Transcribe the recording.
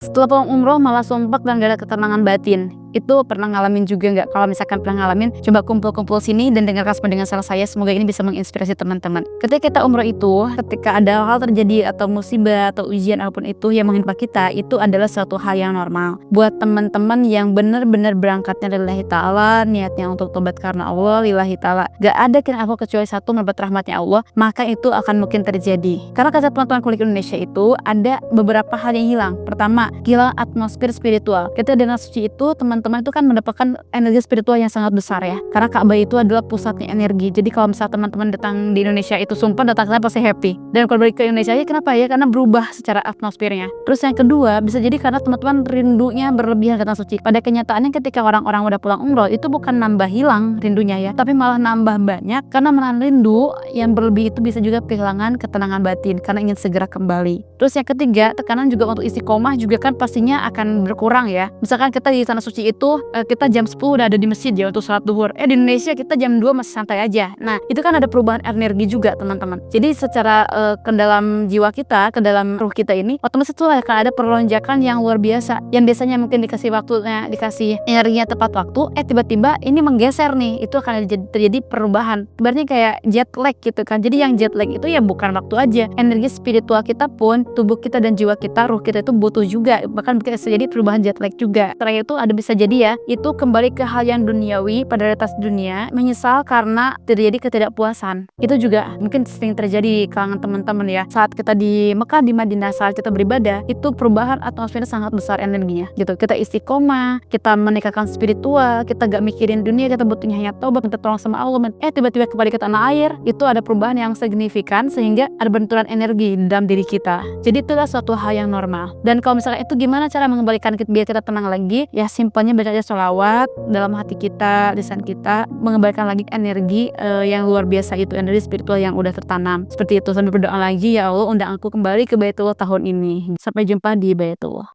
Setelah pulang umroh malah sumpek dan gak ada ketenangan batin. Itu pernah ngalamin juga nggak? Kalau misalkan pernah ngalamin, coba kumpul-kumpul sini dan dengarkan semua dengan salah saya. Semoga ini bisa menginspirasi teman-teman. Ketika kita umroh itu, ketika ada hal terjadi atau musibah atau ujian apapun itu yang menimpa kita, itu adalah suatu hal yang normal. Buat teman-teman yang benar-benar berangkatnya lillahi ta'ala, niatnya untuk tobat karena Allah, lillahi ta'ala. Gak ada kan aku kecuali satu mendapat rahmatnya Allah, maka itu akan mungkin terjadi. Karena kata teman-teman kuliah Indonesia itu ada beberapa hal yang hilang. Pertama, hilang atmosfer spiritual. Ketika di tanah suci itu, teman-teman itu kan mendapatkan energi spiritual yang sangat besar ya. Karena Ka'bah itu adalah pusatnya energi. Jadi kalau misalnya teman-teman datang di Indonesia itu sumpah datang ke sana pasti happy. Dan kalau balik ke Indonesia ya kenapa ya? Karena berubah secara atmosfernya. Terus yang kedua bisa jadi karena teman-teman rindunya berlebihan ke tanah suci. Pada kenyataannya ketika orang-orang udah pulang umroh itu bukan nambah hilang rindunya ya, tapi malah nambah banyak karena menahan rindu yang berlebih itu bisa juga kehilangan ketenangan batin karena ingin segera kembali. Terus yang ketiga, tekanan juga untuk istiqomah juga kan pastinya akan berkurang ya. Misalkan kita di tanah suci itu kita jam 10 udah ada di masjid ya untuk sholat duhur. Di Indonesia kita jam 2 masih santai aja. Nah, itu kan ada perubahan energi juga teman-teman. Jadi secara ke dalam jiwa kita, ke dalam ruh kita ini, otomatis itu akan ada perlonjakan yang luar biasa. Yang biasanya mungkin dikasih waktunya, dikasih energinya tepat waktu, tiba-tiba ini menggeser nih. Itu akan terjadi perubahan. Ibaratnya kayak jet lag gitu kan. Jadi yang jet lag itu ya bukan waktu aja. Energi spiritual kita pun, tubuh kita dan jiwa kita, ruh kita itu butuh juga. Bahkan bisa jadi perubahan jet lag juga. Terakhir itu ada bisa jadi ya, itu kembali ke hal yang duniawi pada realitas dunia, menyesal karena terjadi ketidakpuasan. Itu juga mungkin sering terjadi di kalangan teman-teman ya. Saat kita di Mekah, di Madinah, saat kita beribadah, itu perubahan atmosfernya sangat besar energinya gitu. Kita istiqomah, kita meningkatkan spiritual, kita gak mikirin dunia, kita butuhnya hanya taubat, minta tolong sama Allah. Tiba-tiba kembali ke tanah air, itu ada perubahan yang signifikan sehingga ada benturan energi dalam diri kita. Jadi itulah suatu hal yang normal. Dan kalau misalkan itu gimana cara mengembalikan kita biar kita tenang lagi? Ya simpelnya baca aja sholawat dalam hati kita, lisan kita, mengembalikan lagi energi yang luar biasa itu, energi spiritual yang udah tertanam. Seperti itu, sambil berdoa lagi, ya Allah undang aku kembali ke Baitullah tahun ini. Sampai jumpa di Baitullah.